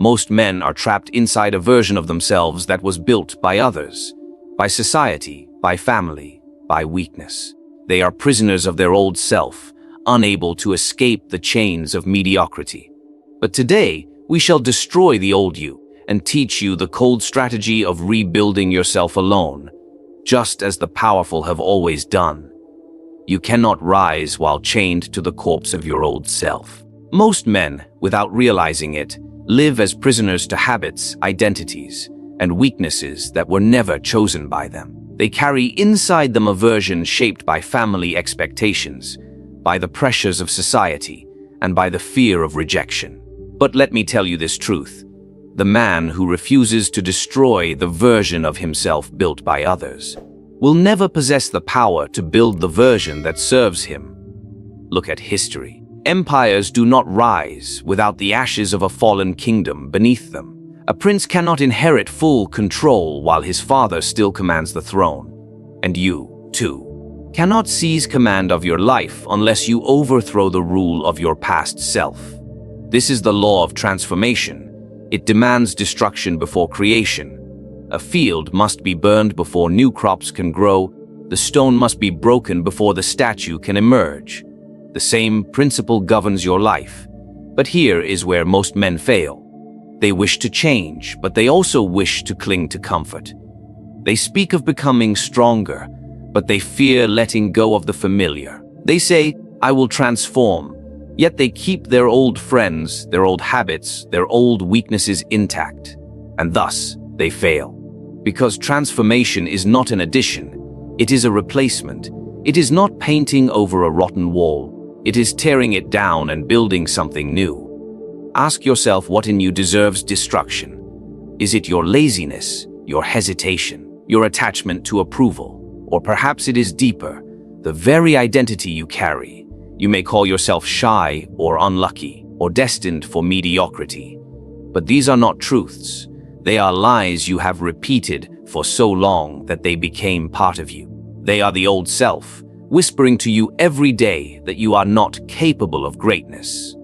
Most men are trapped inside a version of themselves that was built by others, by society, by family, by weakness. They are prisoners of their old self, unable to escape the chains of mediocrity. But today, we shall destroy the old you and teach you the cold strategy of rebuilding yourself alone, just as the powerful have always done. You cannot rise while chained to the corpse of your old self. Most men, without realizing it, live as prisoners to habits, identities, and weaknesses that were never chosen by them. They carry inside them a version shaped by family expectations, by the pressures of society, and by the fear of rejection. But let me tell you this truth. The man who refuses to destroy the version of himself built by others will never possess the power to build the version that serves him. Look at history. Empires do not rise without the ashes of a fallen kingdom beneath them. A prince cannot inherit full control while his father still commands the throne. And you, too, cannot seize command of your life unless you overthrow the rule of your past self. This is the law of transformation. It demands destruction before creation. A field must be burned before new crops can grow. The stone must be broken before the statue can emerge. The same principle governs your life. But here is where most men fail. They wish to change, but they also wish to cling to comfort. They speak of becoming stronger, but they fear letting go of the familiar. They say, "I will transform," yet they keep their old friends, their old habits, their old weaknesses intact. And thus, they fail. Because transformation is not an addition, it is a replacement. It is not painting over a rotten wall. It is tearing it down and building something new. Ask yourself what in you deserves destruction. Is it your laziness, your hesitation, your attachment to approval? Or perhaps it is deeper, the very identity you carry. You may call yourself shy or unlucky or destined for mediocrity. But these are not truths. They are lies you have repeated for so long that they became part of you. They are the old self, whispering to you every day that you are not capable of greatness.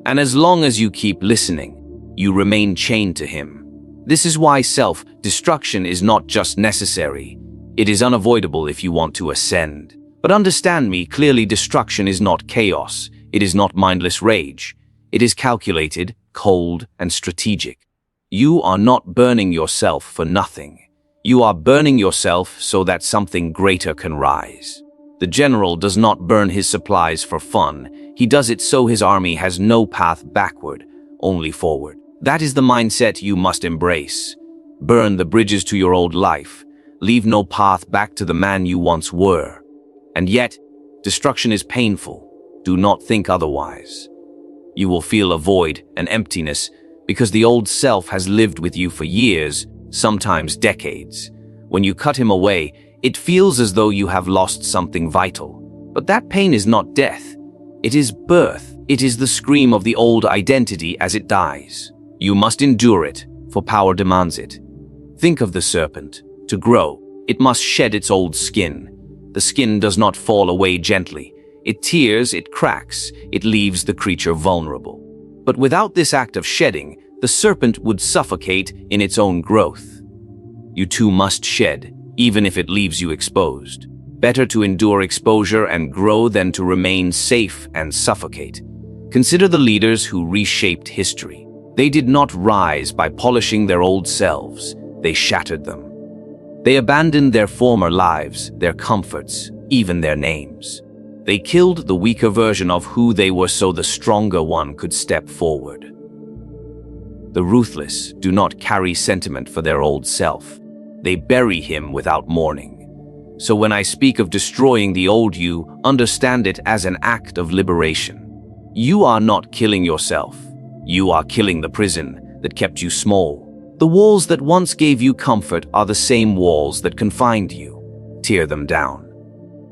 And as long as you keep listening, you remain chained to him. This is why self-destruction is not just necessary. It is unavoidable if you want to ascend. But understand me clearly, destruction is not chaos. It is not mindless rage. It is calculated, cold, and strategic. You are not burning yourself for nothing. You are burning yourself so that something greater can rise. The general does not burn his supplies for fun. He does it so his army has no path backward, only forward. That is the mindset you must embrace. Burn the bridges to your old life. Leave no path back to the man you once were. And yet, destruction is painful. Do not think otherwise. You will feel a void, an emptiness, because the old self has lived with you for years, sometimes decades. When you cut him away, it feels as though you have lost something vital. But that pain is not death. It is birth. It is the scream of the old identity as it dies. You must endure it, for power demands it. Think of the serpent. To grow, it must shed its old skin. The skin does not fall away gently. It tears, it cracks, it leaves the creature vulnerable. But without this act of shedding, the serpent would suffocate in its own growth. You too must shed, even if it leaves you exposed. Better to endure exposure and grow than to remain safe and suffocate. Consider the leaders who reshaped history. They did not rise by polishing their old selves. They shattered them. They abandoned their former lives, their comforts, even their names. They killed the weaker version of who they were so the stronger one could step forward. The ruthless do not carry sentiment for their old self. They bury him without mourning. So when I speak of destroying the old you, understand it as an act of liberation. You are not killing yourself. You are killing the prison that kept you small. The walls that once gave you comfort are the same walls that confined you. Tear them down.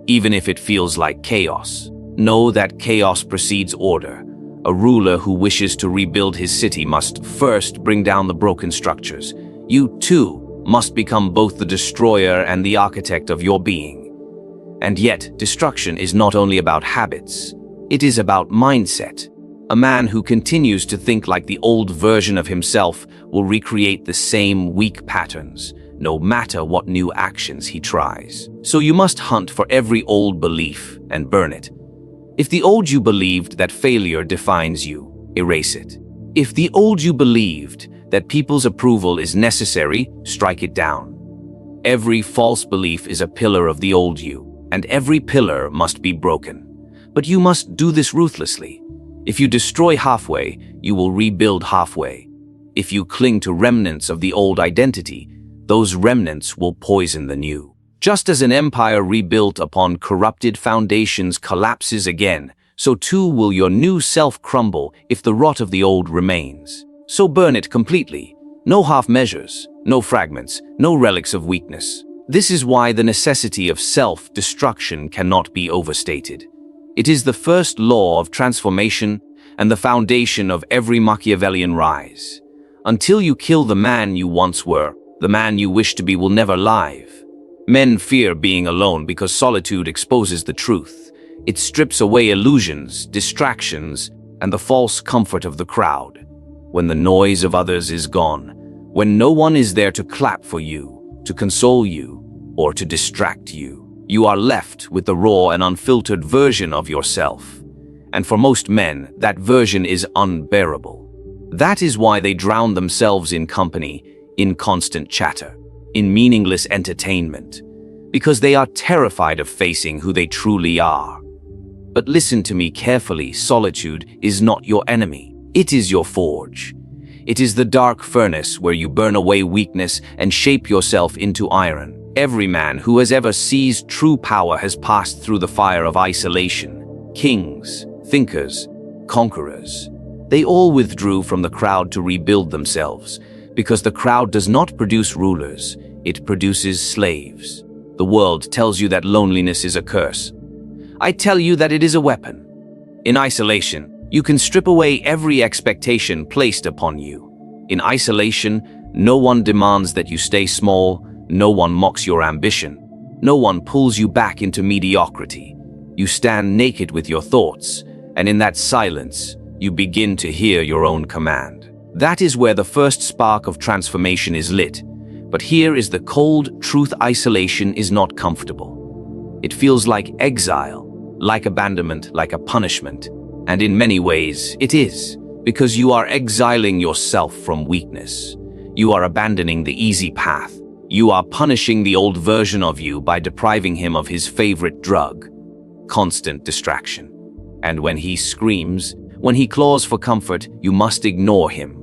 Even if it feels like chaos, know that chaos precedes order. A ruler who wishes to rebuild his city must first bring down the broken structures. You, too, must become both the destroyer and the architect of your being. And yet, destruction is not only about habits. It is about mindset. A man who continues to think like the old version of himself will recreate the same weak patterns, no matter what new actions he tries. So you must hunt for every old belief and burn it. If the old you believed that failure defines you, erase it. If the old you believed that people's approval is necessary, strike it down. Every false belief is a pillar of the old you, and every pillar must be broken. But you must do this ruthlessly. If you destroy halfway, you will rebuild halfway. If you cling to remnants of the old identity, those remnants will poison the new. Just as an empire rebuilt upon corrupted foundations collapses again, so too will your new self crumble if the rot of the old remains. So burn it completely. No half measures, no fragments, no relics of weakness. This is why the necessity of self-destruction cannot be overstated. It is the first law of transformation and the foundation of every Machiavellian rise. Until you kill the man you once were, the man you wish to be will never live. Men fear being alone because solitude exposes the truth. It strips away illusions, distractions, and the false comfort of the crowd. When the noise of others is gone, when no one is there to clap for you, to console you, or to distract you, you are left with the raw and unfiltered version of yourself. And for most men, that version is unbearable. That is why they drown themselves in company, in constant chatter, in meaningless entertainment, because they are terrified of facing who they truly are. But listen to me carefully, solitude is not your enemy. It is your forge. It is the dark furnace where you burn away weakness and shape yourself into iron. Every man who has ever seized true power has passed through the fire of isolation. Kings, thinkers, conquerors. They all withdrew from the crowd to rebuild themselves, because the crowd does not produce rulers, it produces slaves. The world tells you that loneliness is a curse. I tell you that it is a weapon. In isolation, you can strip away every expectation placed upon you. In isolation, no one demands that you stay small. No one mocks your ambition. No one pulls you back into mediocrity. You stand naked with your thoughts, and in that silence, you begin to hear your own command. That is where the first spark of transformation is lit. But here is the cold truth: isolation is not comfortable. It feels like exile, like abandonment, like a punishment. And in many ways, it is, because you are exiling yourself from weakness. You are abandoning the easy path. You are punishing the old version of you by depriving him of his favorite drug, constant distraction. And when he screams, when he claws for comfort, you must ignore him.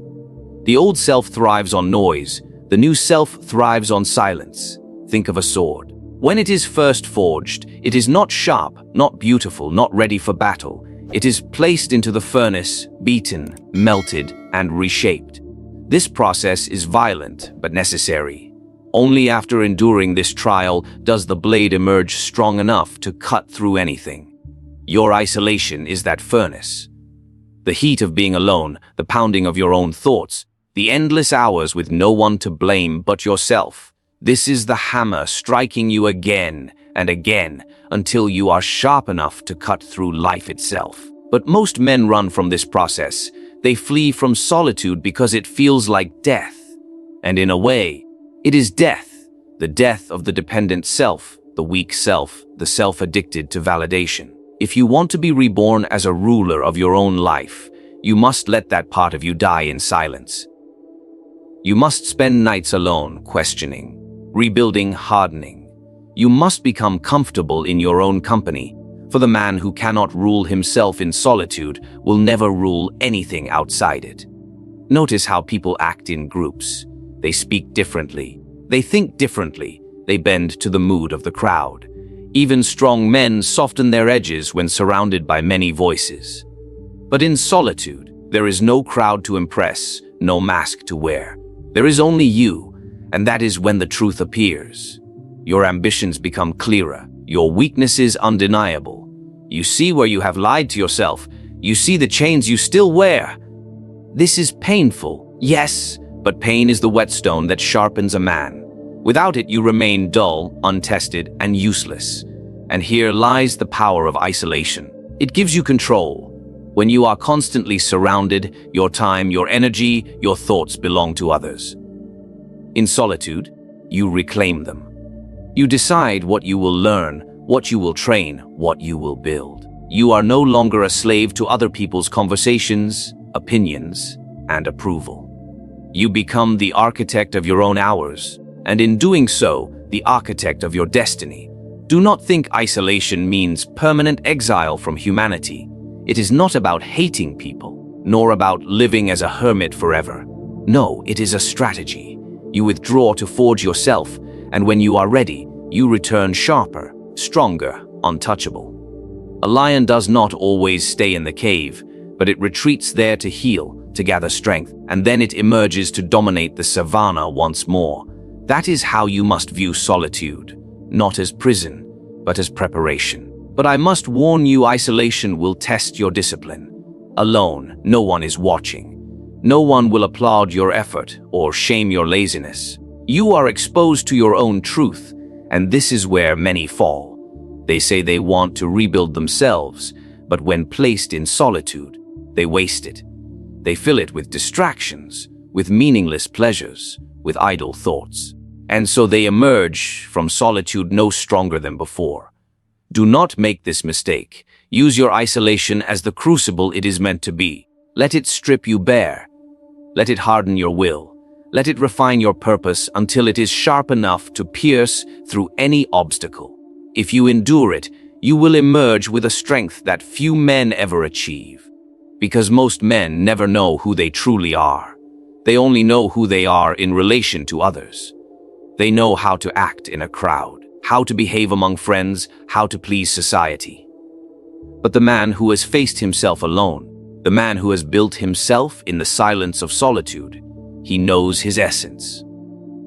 The old self thrives on noise. The new self thrives on silence. Think of a sword. When it is first forged, it is not sharp, not beautiful, not ready for battle. It is placed into the furnace, beaten, melted, and reshaped. This process is violent but necessary. Only after enduring this trial does the blade emerge strong enough to cut through anything. Your isolation is that furnace. The heat of being alone, the pounding of your own thoughts, the endless hours with no one to blame but yourself. This is the hammer striking you again and again until you are sharp enough to cut through life itself. But most men run from this process. They flee from solitude because it feels like death. And in a way, it is death, the death of the dependent self, the weak self, the self addicted to validation. If you want to be reborn as a ruler of your own life, you must let that part of you die in silence. You must spend nights alone, questioning, rebuilding, hardening. You must become comfortable in your own company, for the man who cannot rule himself in solitude will never rule anything outside it. Notice how people act in groups. They speak differently. They think differently. They bend to the mood of the crowd. Even strong men soften their edges when surrounded by many voices. But in solitude, there is no crowd to impress, no mask to wear. There is only you, and that is when the truth appears. Your ambitions become clearer, your weaknesses undeniable. You see where you have lied to yourself. You see the chains you still wear. This is painful, yes, but pain is the whetstone that sharpens a man. Without it, you remain dull, untested, and useless. And here lies the power of isolation. It gives you control. When you are constantly surrounded, your time, your energy, your thoughts belong to others. In solitude, you reclaim them. You decide what you will learn, what you will train, what you will build. You are no longer a slave to other people's conversations, opinions, and approval. You become the architect of your own hours, and in doing so, the architect of your destiny. Do not think isolation means permanent exile from humanity. It is not about hating people, nor about living as a hermit forever. No, it is a strategy. You withdraw to forge yourself, and when you are ready, you return sharper, stronger, untouchable. A lion does not always stay in the cave, but it retreats there to heal, to gather strength, and then it emerges to dominate the savannah once more. That is how you must view solitude, not as prison, but as preparation. But I must warn you, isolation will test your discipline. Alone, no one is watching. No one will applaud your effort or shame your laziness. You are exposed to your own truth, and this is where many fall. They say they want to rebuild themselves, but when placed in solitude, they waste it. They fill it with distractions, with meaningless pleasures, with idle thoughts. And so they emerge from solitude no stronger than before. Do not make this mistake. Use your isolation as the crucible it is meant to be. Let it strip you bare. Let it harden your will. Let it refine your purpose until it is sharp enough to pierce through any obstacle. If you endure it, you will emerge with a strength that few men ever achieve. Because most men never know who they truly are. They only know who they are in relation to others. They know how to act in a crowd, how to behave among friends, how to please society. But the man who has faced himself alone, the man who has built himself in the silence of solitude, he knows his essence.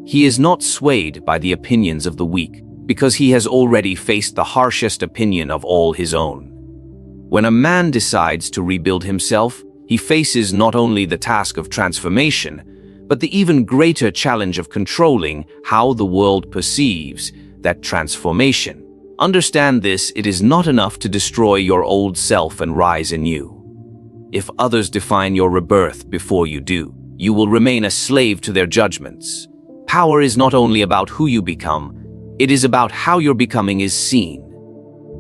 He is not swayed by the opinions of the weak, because he has already faced the harshest opinion of all his own. When a man decides to rebuild himself, he faces not only the task of transformation, but the even greater challenge of controlling how the world perceives that transformation. Understand this, it is not enough to destroy your old self and rise anew. If others define your rebirth before you do, you will remain a slave to their judgments. Power is not only about who you become, it is about how your becoming is seen.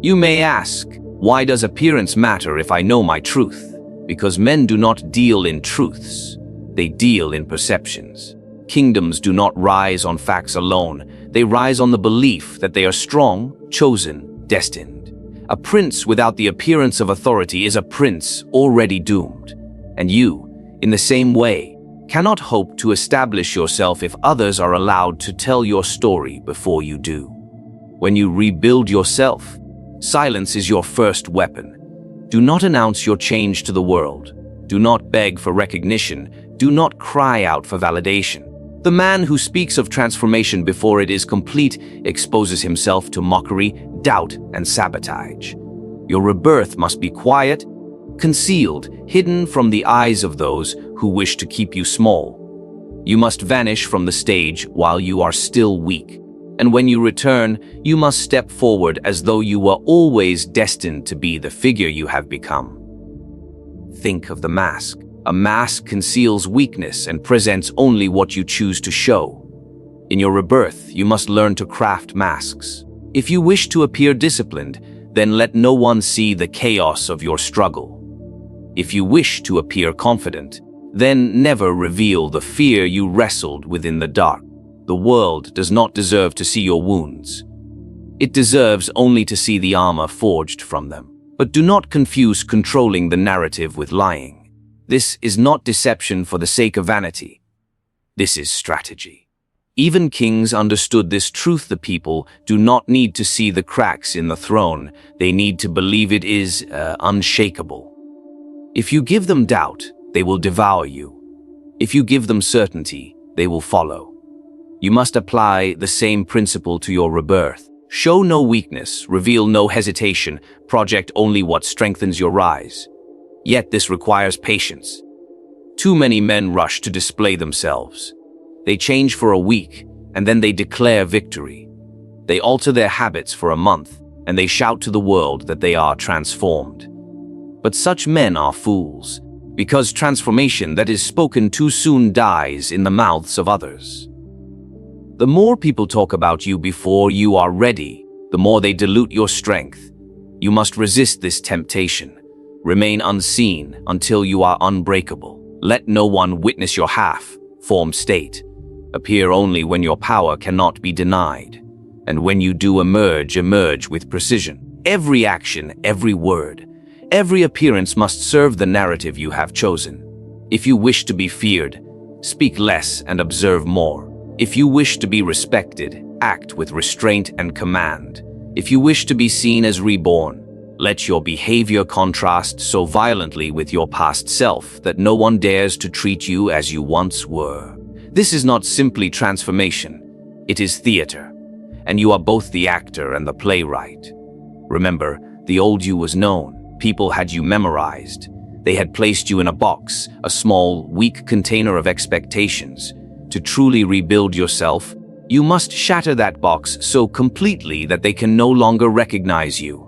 You may ask, why does appearance matter if I know my truth? Because men do not deal in truths. They deal in perceptions. Kingdoms do not rise on facts alone. They rise on the belief that they are strong, chosen, destined. A prince without the appearance of authority is a prince already doomed. And you, in the same way, cannot hope to establish yourself if others are allowed to tell your story before you do. When you rebuild yourself, silence is your first weapon. Do not announce your change to the world. Do not beg for recognition. Do not cry out for validation. The man who speaks of transformation before it is complete exposes himself to mockery, doubt, and sabotage. Your rebirth must be quiet, concealed, hidden from the eyes of those who wish to keep you small. You must vanish from the stage while you are still weak. And when you return, you must step forward as though you were always destined to be the figure you have become. Think of the mask. A mask conceals weakness and presents only what you choose to show. In your rebirth, you must learn to craft masks. If you wish to appear disciplined, then let no one see the chaos of your struggle. If you wish to appear confident, then never reveal the fear you wrestled within the dark. The world does not deserve to see your wounds. It deserves only to see the armor forged from them. But do not confuse controlling the narrative with lying. This is not deception for the sake of vanity. This is strategy. Even kings understood this truth. The people do not need to see the cracks in the throne. They need to believe it is unshakable. If you give them doubt, they will devour you. If you give them certainty, they will follow. You must apply the same principle to your rebirth. Show no weakness, reveal no hesitation, project only what strengthens your rise. Yet this requires patience. Too many men rush to display themselves. They change for a week, and then they declare victory. They alter their habits for a month, and they shout to the world that they are transformed. But such men are fools, because transformation that is spoken too soon dies in the mouths of others. The more people talk about you before you are ready, the more they dilute your strength. You must resist this temptation. Remain unseen until you are unbreakable. Let no one witness your half-formed state. Appear only when your power cannot be denied. And when you do emerge with precision. Every action, every word, every appearance must serve the narrative you have chosen. If you wish to be feared, speak less and observe more. If you wish to be respected, act with restraint and command. If you wish to be seen as reborn, let your behavior contrast so violently with your past self that no one dares to treat you as you once were. This is not simply transformation, it is theater, and you are both the actor and the playwright. Remember, the old you was known, people had you memorized. They had placed you in a box, a small, weak container of expectations. To truly rebuild yourself, you must shatter that box so completely that they can no longer recognize you.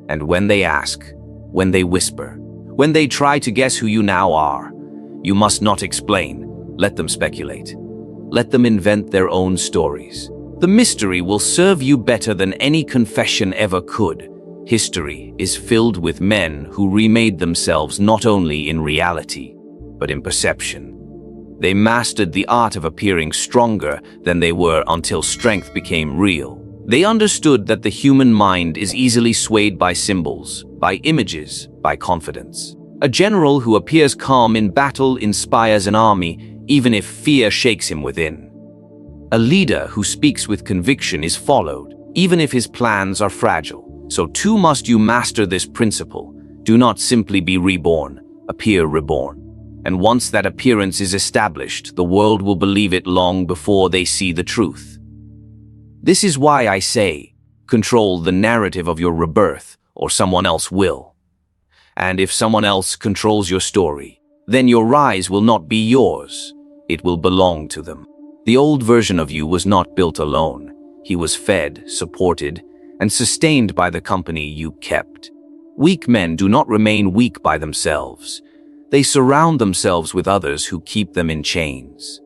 And when they ask, when they whisper, when they try to guess who you now are, you must not explain. Let them speculate. Let them invent their own stories. The mystery will serve you better than any confession ever could. History is filled with men who remade themselves not only in reality, but in perception. They mastered the art of appearing stronger than they were until strength became real. They understood that the human mind is easily swayed by symbols, by images, by confidence. A general who appears calm in battle inspires an army, even if fear shakes him within. A leader who speaks with conviction is followed, even if his plans are fragile. So too must you master this principle. Do not simply be reborn, appear reborn. And once that appearance is established, the world will believe it long before they see the truth. This is why I say, control the narrative of your rebirth, or someone else will. And if someone else controls your story, then your rise will not be yours. It will belong to them. The old version of you was not built alone. He was fed, supported, and sustained by the company you kept. Weak men do not remain weak by themselves. They surround themselves with others who keep them in chains.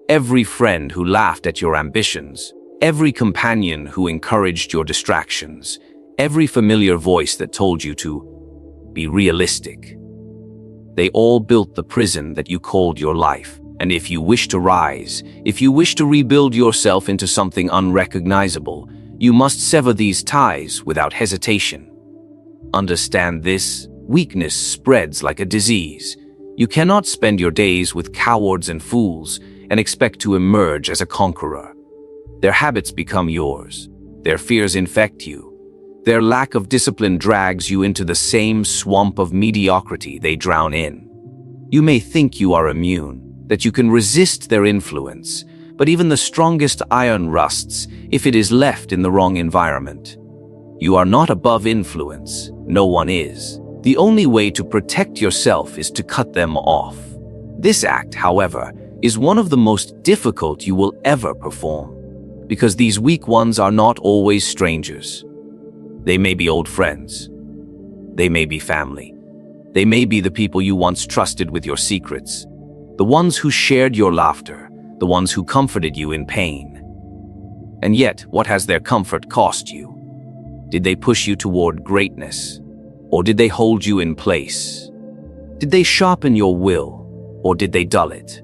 Every friend who laughed at your ambitions, every companion who encouraged your distractions, every familiar voice that told you to be realistic. They all built the prison that you called your life. And if you wish to rise, if you wish to rebuild yourself into something unrecognizable, you must sever these ties without hesitation. Understand this. Weakness spreads like a disease. You cannot spend your days with cowards and fools and expect to emerge as a conqueror. Their habits become yours. Their fears infect you. Their lack of discipline drags you into the same swamp of mediocrity they drown in. You may think you are immune, that you can resist their influence, but even the strongest iron rusts if it is left in the wrong environment. You are not above influence. No one is. The only way to protect yourself is to cut them off. This act, however, is one of the most difficult you will ever perform, because these weak ones are not always strangers. They may be old friends. They may be family. They may be the people you once trusted with your secrets, the ones who shared your laughter, the ones who comforted you in pain. And yet, what has their comfort cost you? Did they push you toward greatness? Or did they hold you in place? Did they sharpen your will, or did they dull it?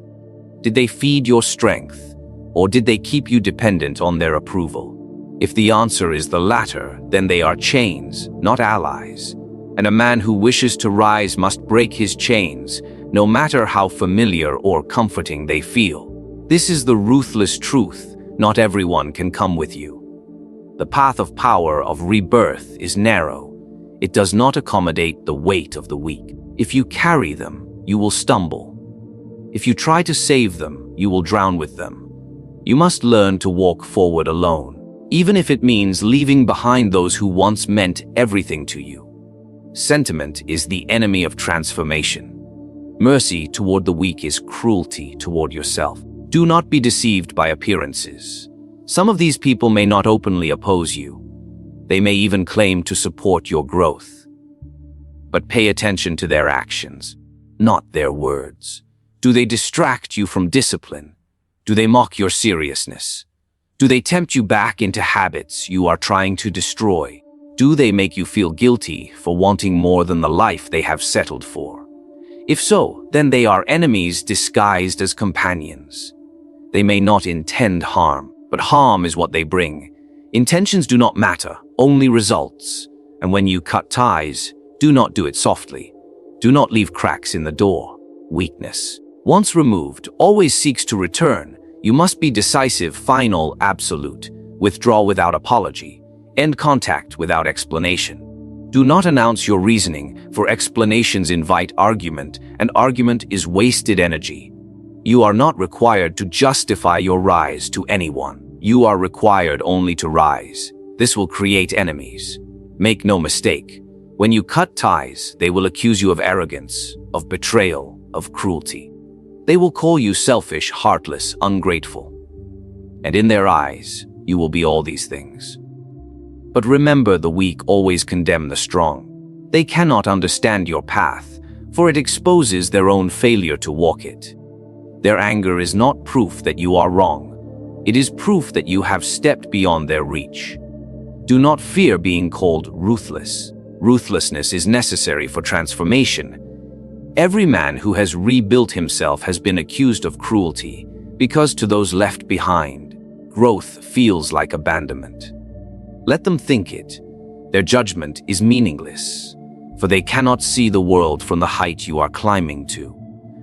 Did they feed your strength, or did they keep you dependent on their approval? If the answer is the latter, then they are chains, not allies. And a man who wishes to rise must break his chains, no matter how familiar or comforting they feel. This is the ruthless truth. Not everyone can come with you. The path of power of rebirth is narrow. It does not accommodate the weight of the weak. If you carry them, you will stumble. If you try to save them, you will drown with them. You must learn to walk forward alone, even if it means leaving behind those who once meant everything to you. Sentiment is the enemy of transformation. Mercy toward the weak is cruelty toward yourself. Do not be deceived by appearances. Some of these people may not openly oppose you. They may even claim to support your growth. but pay attention to their actions, not their words. Do they distract you from discipline? Do they mock your seriousness? Do they tempt you back into habits you are trying to destroy? Do they make you feel guilty for wanting more than the life they have settled for? If so, then they are enemies disguised as companions. They may not intend harm, but harm is what they bring. Intentions do not matter, only results. And when you cut ties, do not do it softly. Do not leave cracks in the door. Weakness, once removed, always seeks to return. You must be decisive, final, absolute. Withdraw without apology. End contact without explanation. Do not announce your reasoning, for explanations invite argument, and argument is wasted energy. You are not required to justify your rise to anyone. You are required only to rise. This will create enemies. Make no mistake. When you cut ties, they will accuse you of arrogance, of betrayal, of cruelty. They will call you selfish, heartless, ungrateful. And in their eyes, you will be all these things. But remember, the weak always condemn the strong. They cannot understand your path, for it exposes their own failure to walk it. Their anger is not proof that you are wrong. It is proof that you have stepped beyond their reach. Do not fear being called ruthless. Ruthlessness is necessary for transformation. Every man who has rebuilt himself has been accused of cruelty, because to those left behind, growth feels like abandonment. Let them think it. Their judgment is meaningless, for they cannot see the world from the height you are climbing to.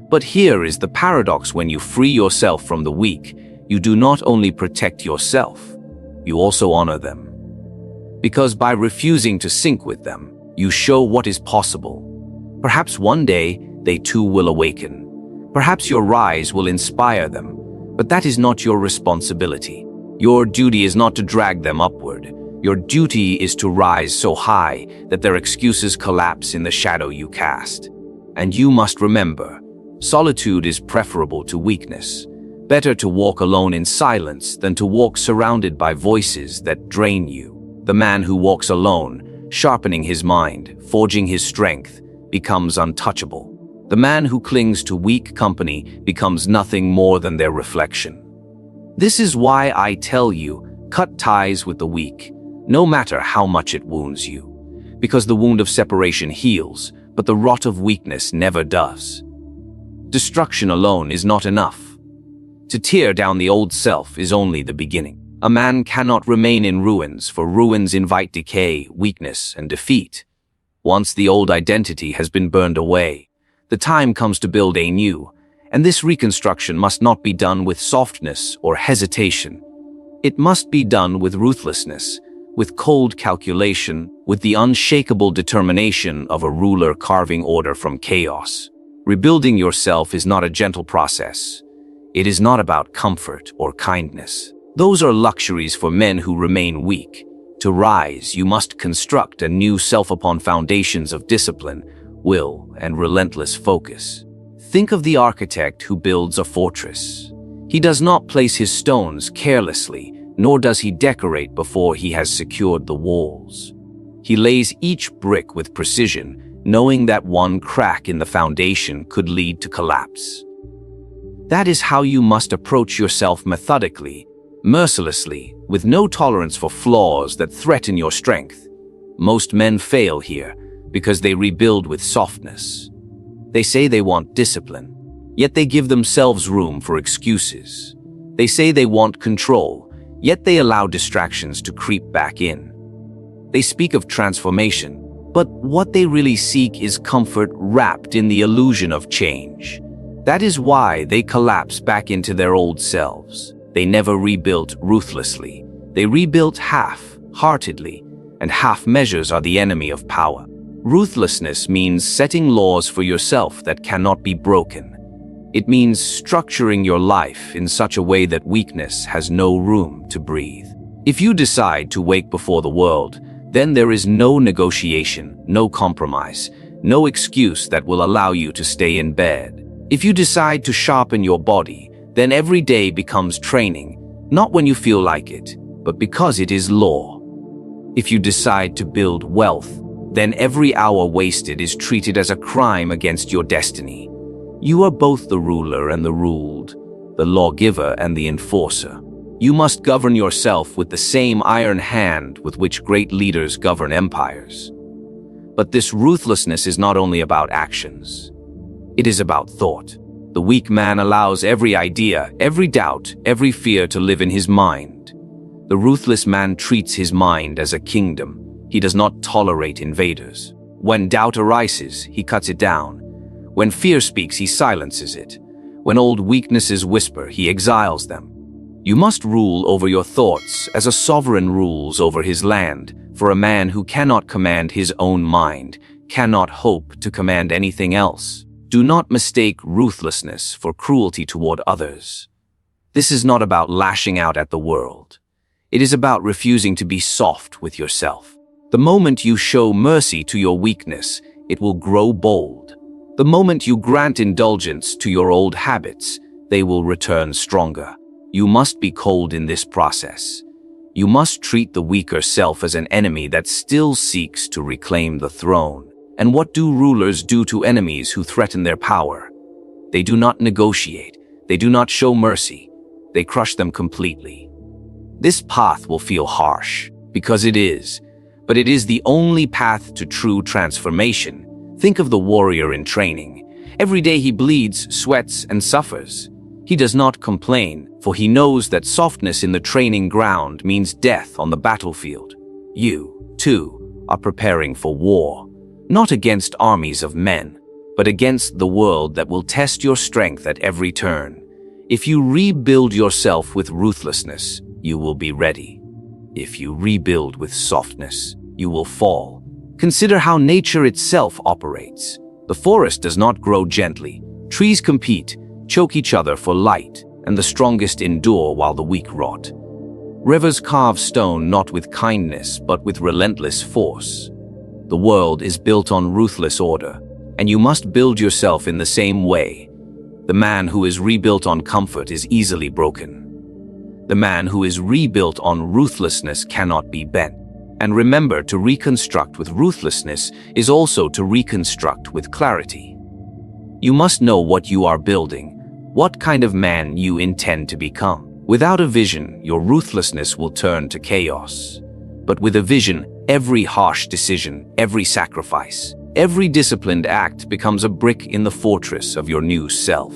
But here is the paradox: when you free yourself from the weak, you do not only protect yourself, you also honor them. Because by refusing to sink with them, you show what is possible. Perhaps one day, they too will awaken. Perhaps your rise will inspire them, but that is not your responsibility. Your duty is not to drag them upward. Your duty is to rise so high that their excuses collapse in the shadow you cast. And you must remember, solitude is preferable to weakness. Better to walk alone in silence than to walk surrounded by voices that drain you. The man who walks alone, sharpening his mind, forging his strength, becomes untouchable. The man who clings to weak company becomes nothing more than their reflection. This is why I tell you, cut ties with the weak, no matter how much it wounds you. Because the wound of separation heals, but the rot of weakness never does. Destruction alone is not enough. To tear down the old self is only the beginning. A man cannot remain in ruins, for ruins invite decay, weakness, and defeat. Once the old identity has been burned away, the time comes to build a new, and this reconstruction must not be done with softness or hesitation. It must be done with ruthlessness, with cold calculation, with the unshakable determination of a ruler carving order from chaos. Rebuilding yourself is not a gentle process. It is not about comfort or kindness. Those are luxuries for men who remain weak. To rise, you must construct a new self upon foundations of discipline, will, and relentless focus. Think of the architect who builds a fortress. He does not place his stones carelessly, nor does he decorate before he has secured the walls. He lays each brick with precision, knowing that one crack in the foundation could lead to collapse. That is how you must approach yourself: methodically, mercilessly, with no tolerance for flaws that threaten your strength. Most men fail here because they rebuild with softness. They say they want discipline, yet they give themselves room for excuses. They say they want control, yet they allow distractions to creep back in. They speak of transformation, but what they really seek is comfort wrapped in the illusion of change. That is why they collapse back into their old selves. They never rebuilt ruthlessly. They rebuilt half-heartedly, and half measures are the enemy of power. Ruthlessness means setting laws for yourself that cannot be broken. It means structuring your life in such a way that weakness has no room to breathe. If you decide to wake before the world, then there is no negotiation, no compromise, no excuse that will allow you to stay in bed. If you decide to sharpen your body, then every day becomes training, not when you feel like it, but because it is law. If you decide to build wealth, then every hour wasted is treated as a crime against your destiny. You are both the ruler and the ruled, the lawgiver and the enforcer. You must govern yourself with the same iron hand with which great leaders govern empires. But this ruthlessness is not only about actions. It is about thought. The weak man allows every idea, every doubt, every fear to live in his mind. The ruthless man treats his mind as a kingdom. He does not tolerate invaders. When doubt arises, he cuts it down. When fear speaks, he silences it. When old weaknesses whisper, he exiles them. You must rule over your thoughts as a sovereign rules over his land, for a man who cannot command his own mind cannot hope to command anything else. Do not mistake ruthlessness for cruelty toward others. This is not about lashing out at the world. It is about refusing to be soft with yourself. The moment you show mercy to your weakness, it will grow bold. The moment you grant indulgence to your old habits, they will return stronger. You must be cold in this process. You must treat the weaker self as an enemy that still seeks to reclaim the throne. And what do rulers do to enemies who threaten their power? They do not negotiate. They do not show mercy. They crush them completely. This path will feel harsh, because it is, but it is the only path to true transformation. Think of the warrior in training. Every day he bleeds, sweats, and suffers. He does not complain, for he knows that softness in the training ground means death on the battlefield. You, too, are preparing for war, not against armies of men, but against the world that will test your strength at every turn. If you rebuild yourself with ruthlessness, you will be ready. If you rebuild with softness, you will fall. Consider how nature itself operates. The forest does not grow gently. Trees compete, choke each other for light, and the strongest endure while the weak rot. Rivers carve stone not with kindness, but with relentless force. The world is built on ruthless order, and you must build yourself in the same way. The man who is rebuilt on comfort is easily broken. The man who is rebuilt on ruthlessness cannot be bent. And remember, to reconstruct with ruthlessness is also to reconstruct with clarity. You must know what you are building, what kind of man you intend to become. Without a vision, your ruthlessness will turn to chaos. But with a vision, every harsh decision, every sacrifice, every disciplined act becomes a brick in the fortress of your new self.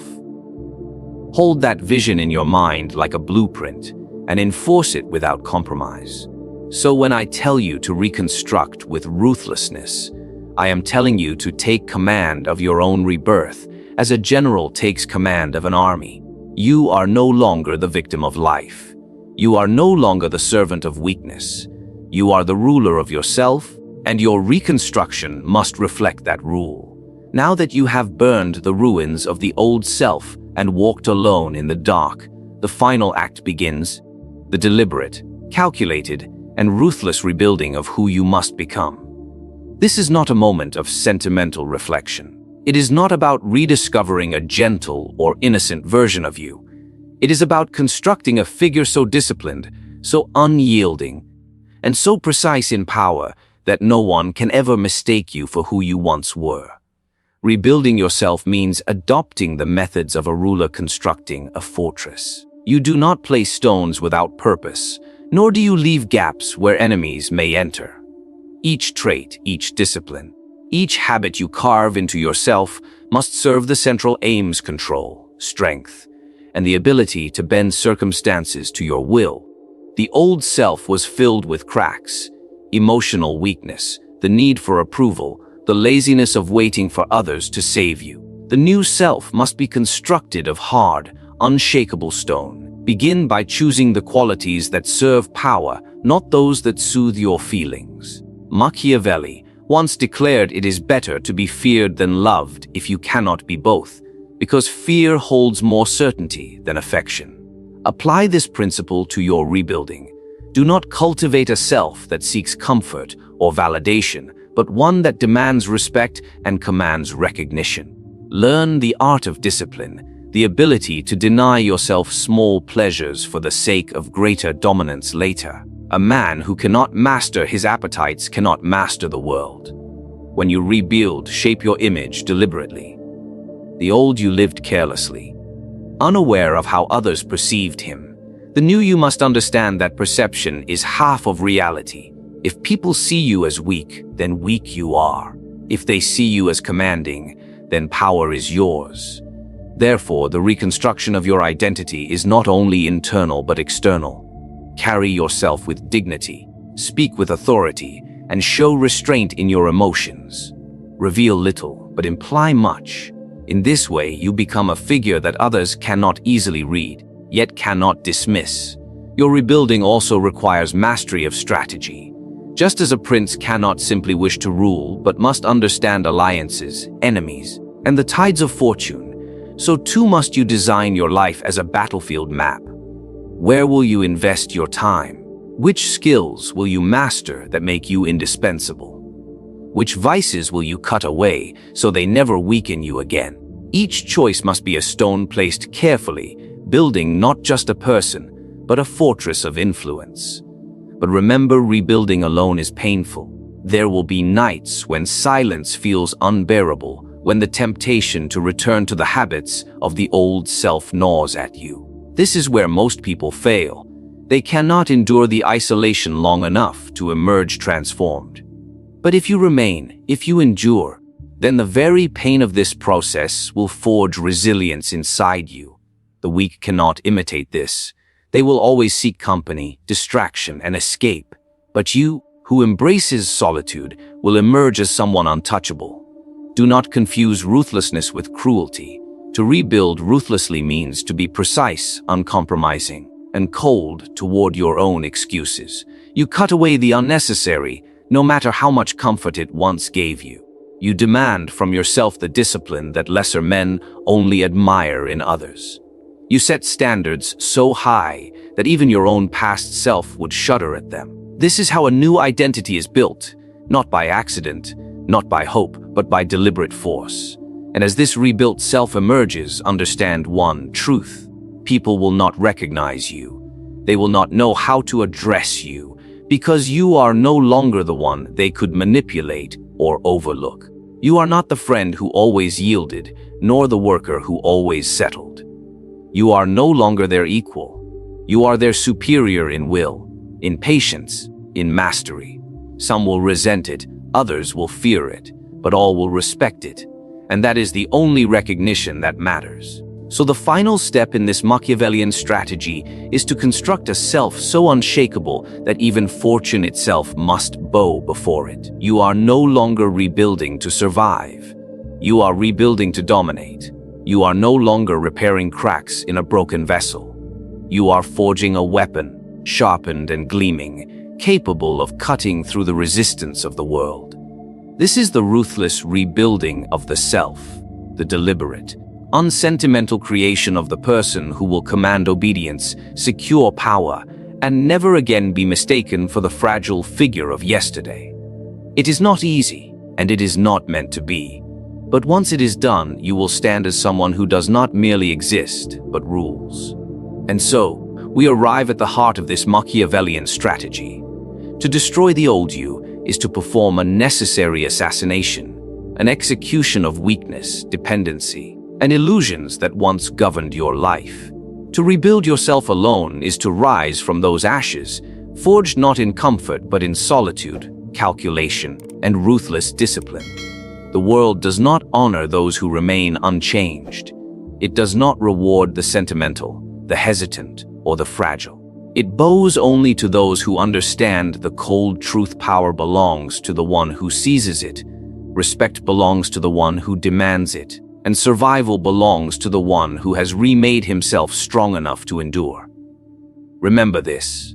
Hold that vision in your mind like a blueprint and enforce it without compromise. So when I tell you to reconstruct with ruthlessness, I am telling you to take command of your own rebirth, as a general takes command of an army. You are no longer the victim of life. You are no longer the servant of weakness. You are the ruler of yourself, and your reconstruction must reflect that rule. Now that you have burned the ruins of the old self and walked alone in the dark, the final act begins, the deliberate, calculated, and ruthless rebuilding of who you must become. This is not a moment of sentimental reflection. It is not about rediscovering a gentle or innocent version of you. It is about constructing a figure so disciplined, so unyielding, and so precise in power that no one can ever mistake you for who you once were. Rebuilding yourself means adopting the methods of a ruler constructing a fortress. You do not place stones without purpose, nor do you leave gaps where enemies may enter. Each trait, each discipline, each habit you carve into yourself must serve the central aims: control, strength, and the ability to bend circumstances to your will. The old self was filled with cracks, emotional weakness, the need for approval, the laziness of waiting for others to save you. The new self must be constructed of hard, unshakable stone. Begin by choosing the qualities that serve power, not those that soothe your feelings. Machiavelli once declared it is better to be feared than loved if you cannot be both, because fear holds more certainty than affection. Apply this principle to your rebuilding. Do not cultivate a self that seeks comfort or validation, but one that demands respect and commands recognition. Learn the art of discipline, the ability to deny yourself small pleasures for the sake of greater dominance later. A man who cannot master his appetites cannot master the world. When you rebuild, shape your image deliberately. The old you lived carelessly, unaware of how others perceived him. The new you must understand that perception is half of reality. If people see you as weak, then weak you are. If they see you as commanding, then power is yours. Therefore, the reconstruction of your identity is not only internal but external. Carry yourself with dignity, speak with authority, and show restraint in your emotions. Reveal little, but imply much. In this way, you become a figure that others cannot easily read, yet cannot dismiss. Your rebuilding also requires mastery of strategy. Just as a prince cannot simply wish to rule, but must understand alliances, enemies, and the tides of fortune, so too must you design your life as a battlefield map. Where will you invest your time? Which skills will you master that make you indispensable? Which vices will you cut away so they never weaken you again? Each choice must be a stone placed carefully, building not just a person, but a fortress of influence. But remember, rebuilding alone is painful. There will be nights when silence feels unbearable, when the temptation to return to the habits of the old self gnaws at you. This is where most people fail. They cannot endure the isolation long enough to emerge transformed. But if you remain, if you endure, then the very pain of this process will forge resilience inside you. The weak cannot imitate this. They will always seek company, distraction, and escape. But you, who embraces solitude, will emerge as someone untouchable. Do not confuse ruthlessness with cruelty. To rebuild ruthlessly means to be precise, uncompromising, and cold toward your own excuses. You cut away the unnecessary, no matter how much comfort it once gave you. You demand from yourself the discipline that lesser men only admire in others. You set standards so high that even your own past self would shudder at them. This is how a new identity is built, not by accident, not by hope, but by deliberate force. And as this rebuilt self emerges, understand one truth: people will not recognize you. They will not know how to address you, because you are no longer the one they could manipulate or overlook. You are not the friend who always yielded, nor the worker who always settled. You are no longer their equal. You are their superior in will, in patience, in mastery. Some will resent it, others will fear it, but all will respect it. And that is the only recognition that matters. So the final step in this Machiavellian strategy is to construct a self so unshakable that even fortune itself must bow before it. You are no longer rebuilding to survive. You are rebuilding to dominate. You are no longer repairing cracks in a broken vessel. You are forging a weapon, sharpened and gleaming, capable of cutting through the resistance of the world. This is the ruthless rebuilding of the self, the deliberate, unsentimental creation of the person who will command obedience, secure power, and never again be mistaken for the fragile figure of yesterday. It is not easy, and it is not meant to be. But once it is done, you will stand as someone who does not merely exist, but rules. And so, we arrive at the heart of this Machiavellian strategy. To destroy the old you is to perform a necessary assassination, an execution of weakness, dependency, and illusions that once governed your life. To rebuild yourself alone is to rise from those ashes, forged not in comfort but in solitude, calculation, and ruthless discipline. The world does not honor those who remain unchanged. It does not reward the sentimental, the hesitant, or the fragile. It bows only to those who understand the cold truth. Power belongs to the one who seizes it, respect belongs to the one who demands it, and survival belongs to the one who has remade himself strong enough to endure. Remember this: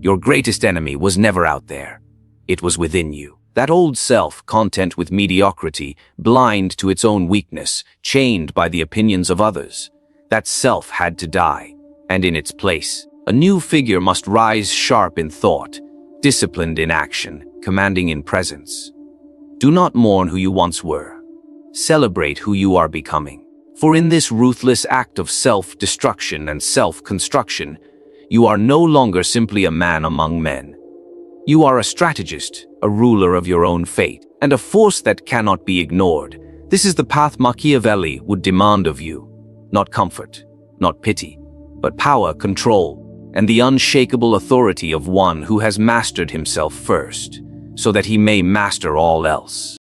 your greatest enemy was never out there. It was within you. That old self, content with mediocrity, blind to its own weakness, chained by the opinions of others. That self had to die, and in its place, a new figure must rise, sharp in thought, disciplined in action, commanding in presence. Do not mourn who you once were. Celebrate who you are becoming. For in this ruthless act of self-destruction and self-construction, you are no longer simply a man among men. You are a strategist, a ruler of your own fate. and a force that cannot be ignored. This is the path Machiavelli would demand of you. Not comfort, not pity, but power, control, and the unshakable authority of one who has mastered himself first, so that he may master all else.